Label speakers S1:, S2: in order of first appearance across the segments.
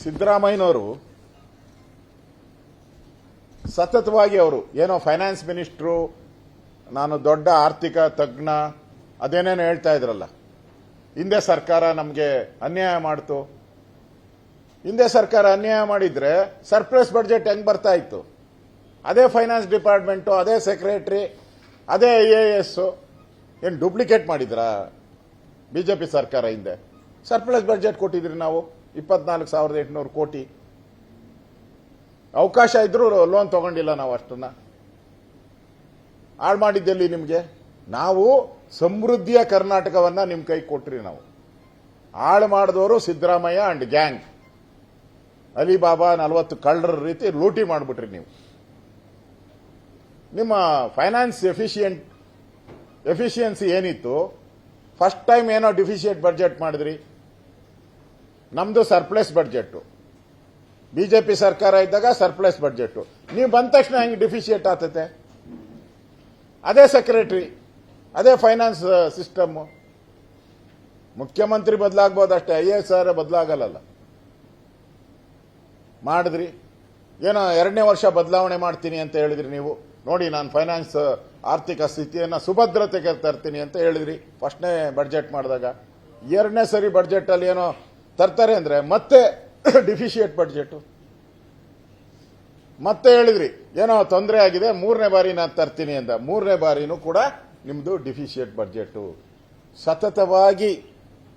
S1: ಸಿದ್ದರಾಮಯ್ಯನವರು ಸತತವಾಗಿ ಅವರು ಏನೋ ಫೈನಾನ್ಸ್ ಮಿನಿಸ್ಟ್ರು, ನಾನು ದೊಡ್ಡ ಆರ್ಥಿಕ ತಜ್ಞ ಅದೇನೇನೋ ಹೇಳ್ತಾ ಇದ್ರಲ್ಲ, ಹಿಂದೆ ಸರ್ಕಾರ ನಮಗೆ ಅನ್ಯಾಯ ಮಾಡ್ತು. ಹಿಂದೆ ಸರ್ಕಾರ ಅನ್ಯಾಯ ಮಾಡಿದ್ರೆ ಸರ್ಪ್ಲಸ್ ಬಡ್ಜೆಟ್ ಹೆಂಗ್ ಬರ್ತಾ ಇತ್ತು? ಅದೇ ಫೈನಾನ್ಸ್ ಡಿಪಾರ್ಟ್ಮೆಂಟು, ಅದೇ ಸೆಕ್ರೆಟರಿ, ಅದೇ IAS ಏನು ಡೂಪ್ಲಿಕೇಟ್ ಮಾಡಿದ್ರಾ ಬಿಜೆಪಿ ಸರ್ಕಾರ? ಹಿಂದೆ ಸರ್ಪ್ಲಸ್ ಬಡ್ಜೆಟ್ ಕೊಟ್ಟಿದ್ರಿ ನಾವು 24,800 ಕೋಟಿ. ಅವಕಾಶ ಇದ್ರೂ ಲೋನ್ ತಗೊಂಡಿಲ್ಲ ನಾವು. ಅಷ್ಟನ್ನ ಹಾಳು ಮಾಡಿದ್ದೆಲ್ಲಿ ನಿಮಗೆ? ನಾವು ಸಮೃದ್ಧಿಯ ಕರ್ನಾಟಕವನ್ನ ನಿಮ್ಮ ಕೈ ಕೊಟ್ರಿ. ನಾವು ಹಾಳು ಮಾಡಿದವರು ಸಿದ್ದರಾಮಯ್ಯ ಅಂಡ್ ಗ್ಯಾಂಗ್. ಅಲಿಬಾಬಾ 40 ಕಳ್ಳರ ರೀತಿ ಲೂಟಿ ಮಾಡಿಬಿಟ್ರಿ ನೀವು. ನಿಮ್ಮ ಫೈನಾನ್ಸ್ ಎಫಿಷಿಯನ್ಸಿ ಏನಿತ್ತು? ಫಸ್ಟ್ ಟೈಮ್ ಏನೋ ಡಿಫಿಷಿಯೇಟ್ ಬಡ್ಜೆಟ್ ಮಾಡಿದ್ರಿ. ನಮ್ದು ಸರ್ಪ್ಲಸ್ ಬಡ್ಜೆಟ್. ಬಿಜೆಪಿ ಸರ್ಕಾರ ಇದ್ದಾಗ ಸರ್ಪ್ಲಸ್ ಬಡ್ಜೆಟ್. ನೀವು ಬಂದ ತಕ್ಷಣ ಹೆಂಗೆ ಡಿಫಿಷಿಯೇಟ್ ಆಗ್ತತೆ? ಅದೇ ಸೆಕ್ರೆಟರಿ, ಅದೇ ಫೈನಾನ್ಸ್ ಸಿಸ್ಟಮ್. ಮುಖ್ಯಮಂತ್ರಿ ಬದಲಾಗಬಹುದಷ್ಟೇ, IAS ಬದಲಾಗಲ್ಲ. ಮಾಡಿದ್ರಿ. ಏನೋ 2ನೇ ವರ್ಷ ಬದಲಾವಣೆ ಮಾಡ್ತೀನಿ ಅಂತ ಹೇಳಿದ್ರಿ ನೀವು. ನೋಡಿ, ನಾನು ಫೈನಾನ್ಸ್ ಆರ್ಥಿಕ ಸ್ಥಿತಿಯನ್ನ ಸುಭದ್ರತೆಗೆ ತರ್ತೀನಿ ಅಂತ ಹೇಳಿದ್ರಿ ಫಸ್ಟ್ನೇ ಬಡ್ಜೆಟ್ ಮಾಡಿದಾಗ. 2ನೇ ಸರಿ ಬಡ್ಜೆಟ್ ಅಲ್ಲಿ ಏನೋ ತರ್ತಾರೆ ಅಂದ್ರೆ ಮತ್ತೆ ಡಿಫಿಷಿಯೇಟ್ ಬಡ್ಜೆಟ್. ಮತ್ತೆ ಹೇಳಿದ್ರಿ ಏನೋ ತೊಂದರೆ ಆಗಿದೆ, 3ನೇ ಬಾರಿ ನಾನು ತರ್ತೀನಿ ಅಂತ. 3ನೇ ಬಾರಿನೂ ಕೂಡ ನಿಮ್ದು ಡಿಫಿಷಿಯೇಟ್ ಬಡ್ಜೆಟ್. ಸತತವಾಗಿ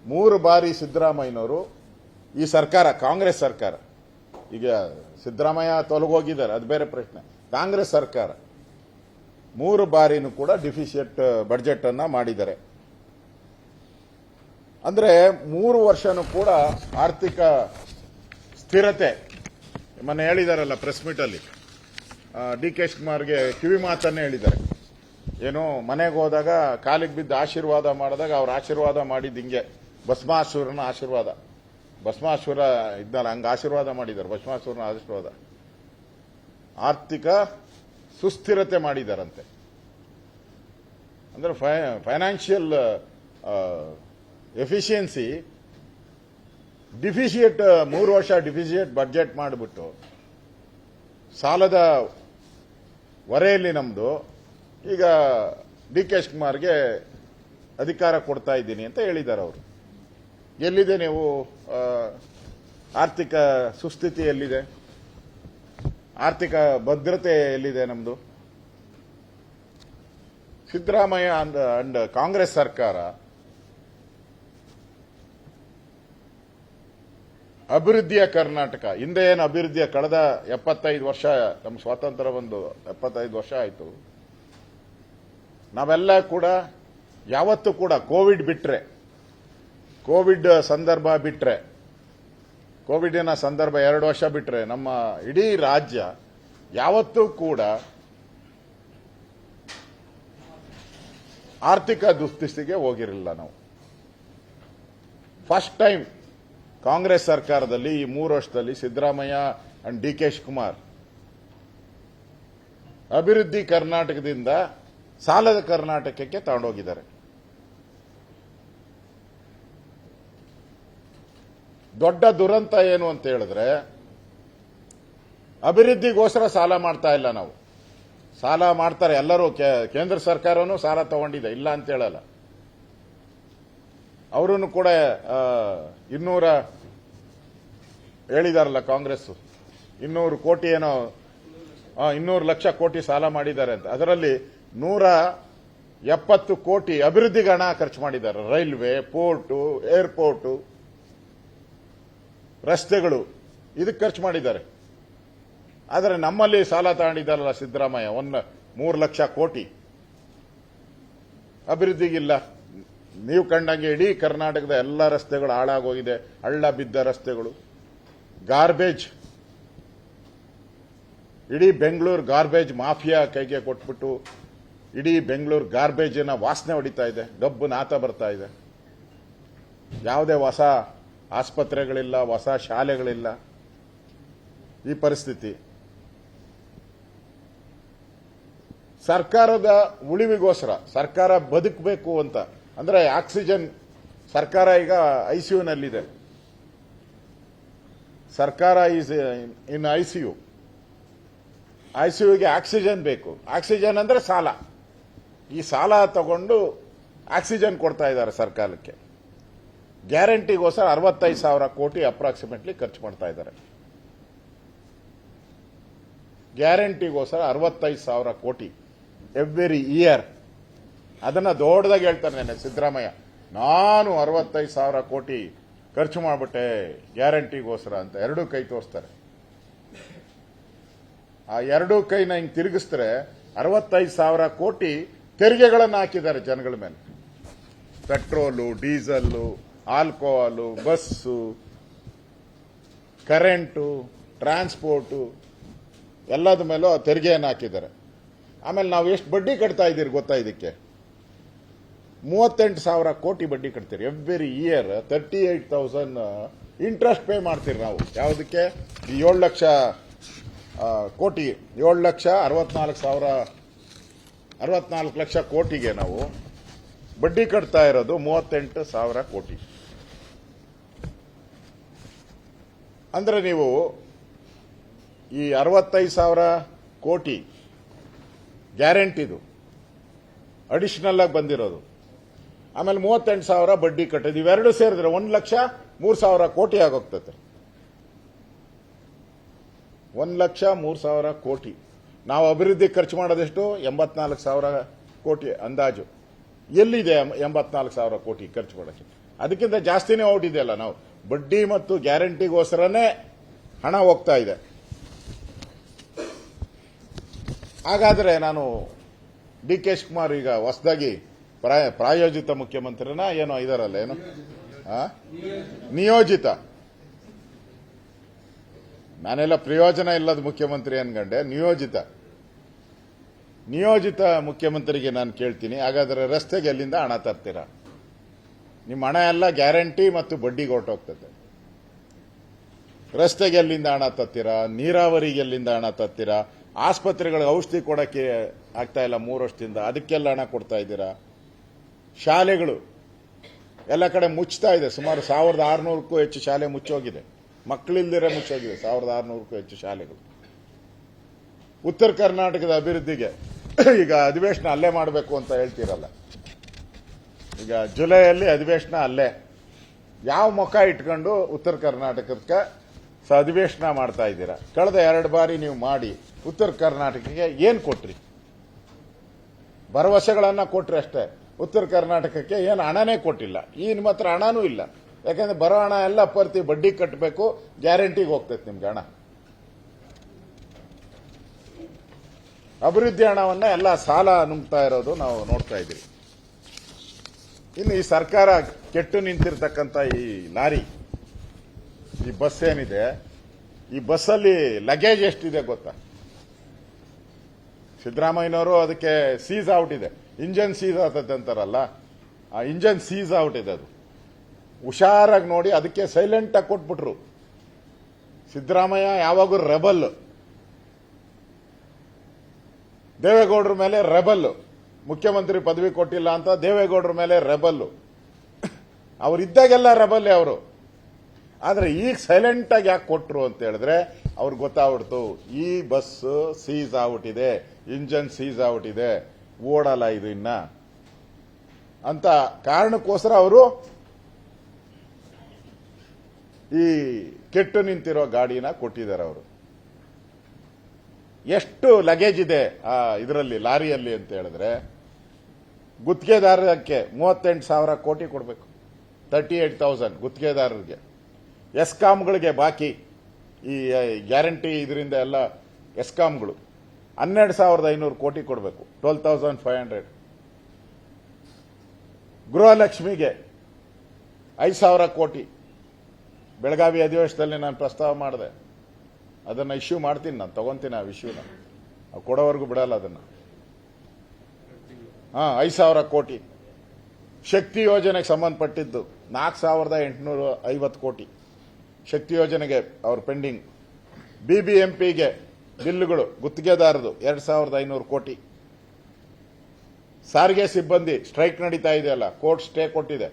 S1: 3 ಬಾರಿ ಸಿದ್ದರಾಮಯ್ಯನವರು, ಈ ಸರ್ಕಾರ ಕಾಂಗ್ರೆಸ್ ಸರ್ಕಾರ, ಈಗ ಸಿದ್ದರಾಮಯ್ಯ ತೊಲಗೋಗಿದ್ದಾರೆ ಅದು ಬೇರೆ ಪ್ರಶ್ನೆ, ಕಾಂಗ್ರೆಸ್ ಸರ್ಕಾರ 3 ಬಾರಿನೂ ಕೂಡ ಡಿಫಿಷಿಯೇಟ್ ಬಡ್ಜೆಟ್ ಅನ್ನ ಮಾಡಿದ್ದಾರೆ. ಅಂದ್ರೆ 3 ವರ್ಷನೂ ಕೂಡ ಆರ್ಥಿಕ ಸ್ಥಿರತೆ. ಮೊನ್ನೆ ಹೇಳಿದಾರಲ್ಲ ಪ್ರೆಸ್ ಮೀಟ್ ಅಲ್ಲಿ, DK ಶಿವಕುಮಾರ್ಗೆ ಕಿವಿ ಮಾತನ್ನೇ ಹೇಳಿದ್ದಾರೆ. ಏನು ಮನೆಗೆ ಹೋದಾಗ ಕಾಲಿಗೆ ಬಿದ್ದು ಆಶೀರ್ವಾದ ಮಾಡಿದಾಗ ಅವ್ರ ಆಶೀರ್ವಾದ ಮಾಡಿದ್ದು ಹಿಂಗೆ, ಭಸ್ಮಾಸುರನ ಆಶೀರ್ವಾದ. ಭಸ್ಮಾಸುರ ಇದ್ನಲ್ಲ, ಹಂಗ ಆಶೀರ್ವಾದ ಮಾಡಿದ್ದಾರೆ. ಭಸ್ಮಾಸುರನ ಆಶೀರ್ವಾದ. ಆರ್ಥಿಕ ಸುಸ್ಥಿರತೆ ಮಾಡಿದಾರಂತೆ. ಅಂದ್ರೆ ಫೈನಾನ್ಷಿಯಲ್ ಎಫಿಷಿಯನ್ಸಿ ಡಿಫಿಷಿಯೇಟ್ 3 ವರ್ಷ ಡಿಫಿಷಿಯೇಟ್ ಬಡ್ಜೆಟ್ ಮಾಡಿಬಿಟ್ಟು ಸಾಲದ ಹೊರೆಯಲ್ಲಿ ನಮ್ದು ಈಗ DK ಶಿವಕುಮಾರ್ಗೆ ಅಧಿಕಾರ ಕೊಡ್ತಾ ಇದ್ದೀನಿ ಅಂತ ಹೇಳಿದ್ದಾರೆ ಅವರು. ಎಲ್ಲಿದೆ ನೀವು ಆರ್ಥಿಕ ಸುಸ್ಥಿತಿ ಎಲ್ಲಿದೆ? ಆರ್ಥಿಕ ಭದ್ರತೆ ಎಲ್ಲಿದೆ ನಮ್ದು? ಸಿದ್ದರಾಮಯ್ಯ ಅಂಡ್ ಕಾಂಗ್ರೆಸ್ ಸರ್ಕಾರ ಅಭಿವೃದ್ಧಿಯ ಕರ್ನಾಟಕ. ಹಿಂದೆ ಏನು ಅಭಿವೃದ್ಧಿಯ ಕಳೆದ 75 ವರ್ಷ, ನಮ್ಮ ಸ್ವಾತಂತ್ರ್ಯ ಬಂದು 75 ವರ್ಷ ಆಯಿತು. ನಾವೆಲ್ಲ ಕೂಡ ಯಾವತ್ತೂ ಕೂಡ ಕೋವಿಡ್ ಬಿಟ್ರೆ, ಕೋವಿಡ್ ಸಂದರ್ಭ ಬಿಟ್ರೆ, ಕೋವಿಡಿನ ಸಂದರ್ಭ 2 ವರ್ಷ ಬಿಟ್ರೆ ನಮ್ಮ ಇಡೀ ರಾಜ್ಯ ಯಾವತ್ತೂ ಕೂಡ ಆರ್ಥಿಕ ದುಸ್ಥಿತಿಗೆ ಹೋಗಿರಲಿಲ್ಲ ನಾವು. ಫಸ್ಟ್ ಟೈಮ್ ಕಾಂಗ್ರೆಸ್ ಸರ್ಕಾರದಲ್ಲಿ ಈ 3 ವರ್ಷದಲ್ಲಿ ಸಿದ್ದರಾಮಯ್ಯ ಅಂಡ್ DK ಶಿವಕುಮಾರ್ ಅಭಿವೃದ್ಧಿ ಕರ್ನಾಟಕದಿಂದ ಸಾಲದ ಕರ್ನಾಟಕಕ್ಕೆ ತಗೊಂಡೋಗಿದ್ದಾರೆ. ದೊಡ್ಡ ದುರಂತ ಏನು ಅಂತ ಹೇಳಿದ್ರೆ, ಅಭಿವೃದ್ಧಿಗೋಸ್ಕರ ಸಾಲ ಮಾಡ್ತಾ ಇಲ್ಲ ನಾವು. ಸಾಲ ಮಾಡ್ತಾರೆ ಎಲ್ಲರೂ, ಕೇಂದ್ರ ಸರ್ಕಾರನೂ ಸಾಲ ತಗೊಂಡಿದೆ, ಇಲ್ಲ ಅಂತ ಹೇಳಲ್ಲ. ಅವರನ್ನು ಕೂಡ 200 ಹೇಳಿದಾರಲ್ಲ ಕಾಂಗ್ರೆಸ್, 200 ಕೋಟಿ ಏನೋ 200 ಲಕ್ಷ ಕೋಟಿ ಸಾಲ ಮಾಡಿದ್ದಾರೆ ಅಂತ. ಅದರಲ್ಲಿ 170 ಕೋಟಿ ಅಭಿವೃದ್ಧಿಗೆ ಹಣ ಖರ್ಚು ಮಾಡಿದ್ದಾರೆ. ರೈಲ್ವೆ, ಪೋರ್ಟು, ಏರ್ಪೋರ್ಟು, ರಸ್ತೆಗಳು, ಇದಕ್ಕೆ ಖರ್ಚು ಮಾಡಿದ್ದಾರೆ. ಆದರೆ ನಮ್ಮಲ್ಲಿ ಸಾಲ ತಗೊಂಡಿದ್ದಾರಲ್ಲ ಸಿದ್ದರಾಮಯ್ಯ, 3 ಲಕ್ಷ ಕೋಟಿ ಅಭಿವೃದ್ಧಿಗಿಲ್ಲ. ನೀವು ಕಂಡಂಗೆ ಇಡೀ ಕರ್ನಾಟಕದ ಎಲ್ಲ ರಸ್ತೆಗಳು ಹಾಳಾಗೋಗಿದೆ, ಹಳ್ಳ ಬಿದ್ದ ರಸ್ತೆಗಳು. ಗಾರ್ಬೇಜ್, ಇಡೀ ಬೆಂಗಳೂರು ಗಾರ್ಬೇಜ್ ಮಾಫಿಯಾ ಕೈಗೆ ಕೊಟ್ಬಿಟ್ಟು ಇಡೀ ಬೆಂಗಳೂರು ಗಾರ್ಬೇಜಿನ ವಾಸನೆ ಹೊಡಿತಾ ಇದೆ, ಗಬ್ಬು ನಾತ ಬರ್ತಾ ಇದೆ. ಯಾವುದೇ ಹೊಸ ಆಸ್ಪತ್ರೆಗಳಿಲ್ಲ, ಹೊಸ ಶಾಲೆಗಳಿಲ್ಲ. ಈ ಪರಿಸ್ಥಿತಿ. ಸರ್ಕಾರದ ಉಳಿವಿಗೋಸ್ಕರ, ಸರ್ಕಾರ ಬದುಕಬೇಕು ಅಂತ ಅಂದ್ರೆ ಆಕ್ಸಿಜನ್, ಸರ್ಕಾರ ಈಗ ICUನಲ್ಲಿದೆ. ಸರ್ಕಾರ ಈಸ್ ಇನ್ ICU. ICUಗೆ ಆಕ್ಸಿಜನ್ ಬೇಕು. ಆಕ್ಸಿಜನ್ ಅಂದ್ರೆ ಸಾಲ. ಈ ಸಾಲ ತಗೊಂಡು ಆಕ್ಸಿಜನ್ ಕೊಡ್ತಾ ಇದ್ದಾರೆ ಸರ್ಕಾರಕ್ಕೆ. ಗ್ಯಾರಂಟಿಗೋಸ್ಕರ 65,000 ಕೋಟಿ ಅಪ್ರಾಕ್ಸಿಮೇಟ್ಲಿ ಖರ್ಚು ಮಾಡ್ತಾ ಇದ್ದಾರೆ. ಗ್ಯಾರಂಟಿಗೋಸ್ಕರ 65,000 ಕೋಟಿ ಎವ್ರಿ ಇಯರ್. ಅದನ್ನ ದೊಡ್ಡದಾಗಿ ಹೇಳ್ತಾರೆ ಸಿದ್ದರಾಮಯ್ಯ, ನಾನು 65,000 ಕೋಟಿ ಖರ್ಚು ಮಾಡಿಬಿಟ್ಟೆ ಗ್ಯಾರಂಟಿಗೋಸ್ಕರ ಅಂತ ಎರಡೂ ಕೈ ತೋರಿಸ್ತಾರೆ. ಆ ಎರಡೂ ಕೈನ ಹಿಂಗೆ ತಿರುಗಿಸಿದ್ರೆ 65,000 ಕೋಟಿ ತೆರಿಗೆಗಳನ್ನು ಹಾಕಿದ್ದಾರೆ ಜನಗಳ ಮೇಲೆ. Petrol, diesel, alcohol, bus, current, transport ಎಲ್ಲದ ಮೇಲೂ ತೆರಿಗೆಯನ್ನು ಹಾಕಿದ್ದಾರೆ. ಆಮೇಲೆ ನಾವು ಎಷ್ಟು ಬಡ್ಡಿ ಕಟ್ತಾ ಇದ್ದೀರಿ ಗೊತ್ತಾ? ಇದಕ್ಕೆ 38,000 ಕೋಟಿ ಬಡ್ಡಿ ಕಟ್ತೀರಿ ಎವ್ರಿ ಇಯರ್. 38,000 ಇಂಟ್ರೆಸ್ಟ್ ಪೇ ಮಾಡ್ತೀರಿ ನಾವು. ಯಾವುದಕ್ಕೆ? ಈ 7 ಲಕ್ಷ ಕೋಟಿ, 7,64,000 ಲಕ್ಷ ಕೋಟಿಗೆ ನಾವು ಬಡ್ಡಿ ಕಟ್ತಾ ಇರೋದು 38,000 ಕೋಟಿ. ಅಂದ್ರೆ ನೀವು ಈ 65,000 ಕೋಟಿ ಗ್ಯಾರಂಟಿದು ಅಡಿಷನಲ್ ಆಗಿ ಬಂದಿರೋದು, ಆಮೇಲೆ 38,000 ಬಡ್ಡಿ ಕಟ್ಟಿದ್ದು, ಇವೆರಡು ಸೇರಿದ್ರೆ 1,03,000 ಕೋಟಿ ಆಗೋಗ್ತದೆ. 1,03,000 ಕೋಟಿ. ನಾವು ಅಭಿವೃದ್ಧಿ ಖರ್ಚು ಮಾಡೋದೆಷ್ಟು? 84,000 ಕೋಟಿ ಅಂದಾಜು. ಎಲ್ಲಿದೆ 84,000 ಕೋಟಿ ಖರ್ಚು ಮಾಡೋಕ್ಕೆ? ಅದಕ್ಕಿಂತ ಜಾಸ್ತಿನೇ ಹೊರಟಿದೆಯಲ್ಲ. ನಾವು ಬಡ್ಡಿ ಮತ್ತು ಗ್ಯಾರಂಟಿಗೋಸ್ಕರನೇ ಹಣ ಹೋಗ್ತಾ ಇದೆ. ಹಾಗಾದ್ರೆ ನಾನು DK ಶಿವಕುಮಾರ್ ಈಗ ಹೊಸದಾಗಿ ಪ್ರಾಯೋಜಿತ ಮುಖ್ಯಮಂತ್ರಿನ ಏನೋ ಇದಾರಲ್ಲ, ಏನು ನಿಯೋಜಿತ, ನಾನೆಲ್ಲ ಪ್ರಯೋಜನ ಇಲ್ಲದ ಮುಖ್ಯಮಂತ್ರಿ ಅನ್ಕಂಡೆ. ನಿಯೋಜಿತ ಮುಖ್ಯಮಂತ್ರಿಗೆ ನಾನು ಕೇಳ್ತೀನಿ, ಹಾಗಾದ್ರೆ ರಸ್ತೆಗೆ ಎಲ್ಲಿಂದ ಹಣ ತರ್ತೀರಾ? ನಿಮ್ಮ ಹಣ ಎಲ್ಲ ಗ್ಯಾರಂಟಿ ಮತ್ತು ಬಡ್ಡಿಗೆ ಹೊರಟೋಗ್ತದೆ. ರಸ್ತೆಗೆ ಎಲ್ಲಿಂದ ಹಣ ತರ್ತೀರಾ? ನೀರಾವರಿಗೆ ಎಲ್ಲಿಂದ ಹಣ ತರ್ತೀರಾ? ಆಸ್ಪತ್ರೆಗಳಿಗೆ ಔಷಧಿ ಕೊಡಕ್ಕೆ ಆಗ್ತಾ ಇಲ್ಲ 3 ವರ್ಷದಿಂದ, ಅದಕ್ಕೆಲ್ಲ ಹಣ ಕೊಡ್ತಾ ಇದ್ದೀರಾ? ಶಾಲೆಗಳು ಎಲ್ಲ ಕಡೆ ಮುಚ್ತಾ ಇದೆ. ಸುಮಾರು 1,600ಕ್ಕೂ ಹೆಚ್ಚು ಶಾಲೆ ಮುಚ್ಚೋಗಿದೆ. ಮಕ್ಕಳಿಲ್ದಿರ ಮುಚ್ಚೋಗಿದೆ 1,600ಕ್ಕೂ ಹೆಚ್ಚು ಶಾಲೆಗಳು. ಉತ್ತರ ಕರ್ನಾಟಕದ ಅಭಿವೃದ್ಧಿಗೆ ಈಗ ಅಧಿವೇಶನ ಅಲ್ಲೇ ಮಾಡಬೇಕು ಅಂತ ಹೇಳ್ತೀರಲ್ಲ. ಈಗ ಜುಲೈಯಲ್ಲಿ ಅಧಿವೇಶನ ಅಲ್ಲೇ. ಯಾವ ಮುಖ ಇಟ್ಕೊಂಡು ಉತ್ತರ ಕರ್ನಾಟಕಕ್ಕೆ ಅಧಿವೇಶನ ಮಾಡ್ತಾ ಇದ್ದೀರಾ? ಕಳೆದ 2 ಬಾರಿ ನೀವು ಮಾಡಿ ಉತ್ತರ ಕರ್ನಾಟಕಕ್ಕೆ ಏನ್ ಕೊಟ್ರಿ? ಭರವಸೆಗಳನ್ನ ಕೊಟ್ರಿ ಅಷ್ಟೇ. ಉತ್ತರ ಕರ್ನಾಟಕಕ್ಕೆ ಏನು ಹಣನೇ ಕೊಟ್ಟಿಲ್ಲ. ಈ ನಿಮ್ಮ ಹತ್ರ ಹಣನೂ ಇಲ್ಲ. ಯಾಕಂದ್ರೆ ಬರೋ ಹಣ ಎಲ್ಲ ಪರ್ತಿ ಬಡ್ಡಿ ಕಟ್ಟಬೇಕು, ಗ್ಯಾರಂಟಿಗೆ ಹೋಗ್ತೈತೆ ನಿಮ್ಗೆ ಹಣ. ಅಭಿವೃದ್ಧಿ ಹಣವನ್ನ ಎಲ್ಲ ಸಾಲ ನುಂಗ್ತಾ ಇರೋದು ನಾವು ನೋಡ್ತಾ ಇದ್ದೀವಿ. ಇನ್ನು ಈ ಸರ್ಕಾರ ಕೆಟ್ಟು ನಿಂತಿರ್ತಕ್ಕಂಥ ಈ ಲಾರಿ, ಈ ಬಸ್ ಏನಿದೆ, ಈ ಬಸ್ಸಲ್ಲಿ ಲಗೇಜ್ ಎಷ್ಟಿದೆ ಗೊತ್ತಾ? ಸಿದ್ದರಾಮಯ್ಯನವರು ಅದಕ್ಕೆ ಸೀಸ್ ಔಟ್ ಇದೆ, ಇಂಜನ್ ಸೀಸ್ ಆಗ್ತದೆ ಅಂತಾರಲ್ಲ, ಆ ಇಂಜನ್ ಸೀಸ್ ಔಟ್ ಇದೆ. ಅದು ಹುಷಾರಾಗಿ ನೋಡಿ, ಅದಕ್ಕೆ ಸೈಲೆಂಟ್ ಆಗಿ ಕೊಟ್ಬಿಟ್ರು. ಸಿದ್ದರಾಮಯ್ಯ ಯಾವಾಗೂ ರೆಬಲ್, ದೇವೇಗೌಡರ ಮೇಲೆ ರೆಬಲ್. ಮುಖ್ಯಮಂತ್ರಿ ಪದವಿ ಕೊಟ್ಟಿಲ್ಲ ಅಂತ ದೇವೇಗೌಡರ ಮೇಲೆ ರೆಬಲ್. ಅವರಿದ್ದಾಗೆಲ್ಲ ರೆಬಲ್ ಅವರು. ಆದ್ರೆ ಈಗ ಸೈಲೆಂಟ್ ಆಗಿ ಯಾಕೆ ಕೊಟ್ರು ಅಂತ ಹೇಳಿದ್ರೆ ಅವ್ರಿಗೆ ಗೊತ್ತಾಗ್ಬಿಡ್ತು, ಈ ಬಸ್ ಸೀಸ್ ಔಟ್ ಇದೆ, ಇಂಜನ್ ಸೀಸ್ ಔಟ್ ಇದೆ, ಓಡಲ್ಲ ಇದು ಇನ್ನ ಅಂತ ಕಾರಣಕ್ಕೋಸ್ಕರ ಅವರು ಈ ಕೆಟ್ಟು ನಿಂತಿರೋ ಗಾಡಿನ ಕೊಟ್ಟಿದ್ದಾರೆ. ಅವರು ಎಷ್ಟು ಲಗೇಜ್ ಇದೆ ಆ ಇದರಲ್ಲಿ, ಲಾರಿಯಲ್ಲಿ ಅಂತ ಹೇಳಿದ್ರೆ, ಗುತ್ತಿಗೆದಾರಕ್ಕೆ 38,000 ಕೋಟಿ ಕೊಡಬೇಕು. 38,000 ಗುತ್ತಿಗೆದಾರರಿಗೆ. ಎಸ್ಕಾಂಗಳಿಗೆ ಬಾಕಿ ಈ ಗ್ಯಾರಂಟಿ ಇದರಿಂದ ಎಲ್ಲ ಎಸ್ಕಾಂಗಳು 12,500 ಕೋಟಿ ಕೊಡಬೇಕು. 12,500. ಗೃಹಲಕ್ಷ್ಮಿಗೆ 5,000 ಕೋಟಿ. ಬೆಳಗಾವಿ ಅಧಿವೇಶನದಲ್ಲಿ ನಾನು ಪ್ರಸ್ತಾವ ಮಾಡಿದೆ. ಅದನ್ನ ಇಶ್ಯೂ ಮಾಡ್ತೀನಿ, ನಾನು ತಗೊಂತೀನಿ ಆ ವಿಷಯನ. ಕೊಡೋವರೆಗೂ ಬಿಡಲ್ಲ ಅದನ್ನ. 5,000 ಕೋಟಿ. ಶಕ್ತಿ ಯೋಜನೆಗೆ ಸಂಬಂಧಪಟ್ಟಿದ್ದು 4,850 ಕೋಟಿ ಶಕ್ತಿ ಯೋಜನೆಗೆ ಅವ್ರ ಪೆಂಡಿಂಗ್. BBMPಗೆ ಬಿಲ್లుಗಳು ಗುತ್ತಿಗೆದಾರದು 2,500 ಕೋಟಿ. ಸಾರಿಗೆ ಸಿಬ್ಬಂದಿ ಸ್ಟ್ರೈಕ್ ನಡೀತಾ ಇದೆಯಲ್ಲ, ಕೋರ್ಟ್ ಸ್ಟೇ ಕೊಟ್ಟಿದೆ.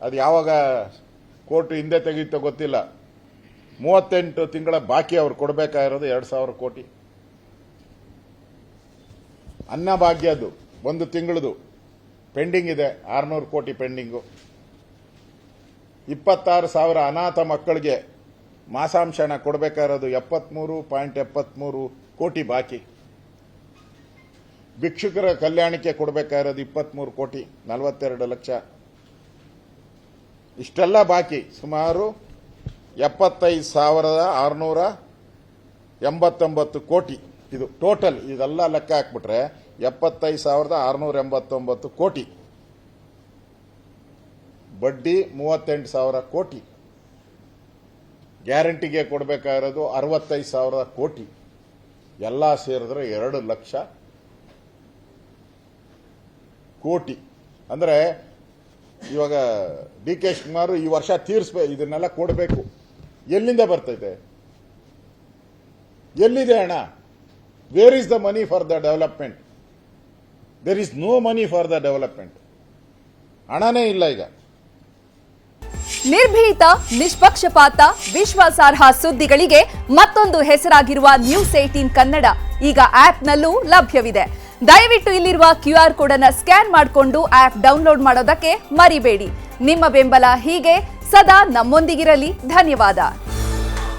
S1: ಅದು ಯಾವಾಗ ಕೋರ್ಟ್ ಹಿಂದೆ ತೆಗೆಯುತ್ತೋ ಗೊತ್ತಿಲ್ಲ. 38 ತಿಂಗಳ ಬಾಕಿ ಅವ್ರು ಕೊಡಬೇಕಾಗಿರೋದು 2,000 ಕೋಟಿ. ಅನ್ನಭಾಗ್ಯದ್ದು 1 ತಿಂಗಳದು ಪೆಂಡಿಂಗ್ ಇದೆ, 600 ಕೋಟಿ ಪೆಂಡಿಂಗು. 26,000 ಅನಾಥ ಮಕ್ಕಳಿಗೆ ಮಾಸಾಂಶ ಹಣ ಕೊಡಬೇಕಾಗಿರೋದು 73.73 ಕೋಟಿ ಬಾಕಿ. ಭಿಕ್ಷುಕರ ಕಲ್ಯಾಣಕ್ಕೆ ಕೊಡಬೇಕಾಗಿರೋದು 23 ಕೋಟಿ 42 ಲಕ್ಷ. ಇಷ್ಟೆಲ್ಲ ಬಾಕಿ, ಸುಮಾರು 75,689 ಕೋಟಿ. ಇದು ಟೋಟಲ್, ಇದೆಲ್ಲ ಲೆಕ್ಕ ಹಾಕ್ಬಿಟ್ರೆ 75,689 ಕೋಟಿ. ಬಡ್ಡಿ 38,000 ಕೋಟಿ. ಗ್ಯಾರಂಟಿಗೆ ಕೊಡಬೇಕಾಗಿರೋದು 65,000 ಕೋಟಿ. ಎಲ್ಲ ಸೇರಿದ್ರೆ 2 ಲಕ್ಷ ಕೋಟಿ. ಅಂದ್ರೆ ಇವಾಗ ಡಿ ಕೆ ಶಿವಕುಮಾರ್ ಈ ವರ್ಷ ತೀರಿಸಬೇಕು, ಇದನ್ನೆಲ್ಲ ಕೊಡಬೇಕು. ಎಲ್ಲಿಂದ ಬರ್ತೈತೆ? ಎಲ್ಲಿದೆ ಹಣ? Where is the money for the development? There is no money for the development. ಹಣನೇ ಇಲ್ಲ ಈಗ.
S2: ನಿರ್ಭೀತ, ನಿಷ್ಪಕ್ಷಪಾತ, ವಿಶ್ವಾಸಾರ್ಹ ಸುದ್ದಿಗಳಿಗೆ ಮತ್ತೊಂದು ಹೆಸರಾಗಿರುವ News18 ಕನ್ನಡ ಈಗ ಆಪ್ನಲ್ಲೂ ಲಭ್ಯವಿದೆ. ದಯವಿಟ್ಟು ಇಲ್ಲಿರುವ QR ಕೋಡ್ ಅನ್ನು ಸ್ಕ್ಯಾನ್ ಮಾಡಿಕೊಂಡು ಆಪ್ ಡೌನ್ಲೋಡ್ ಮಾಡೋದಕ್ಕೆ ಮರಿಬೇಡಿ. ನಿಮ್ಮ ಬೆಂಬಲ ಹೀಗೆ ಸದಾ ನಮ್ಮೊಂದಿಗಿರಲಿ. ಧನ್ಯವಾದ.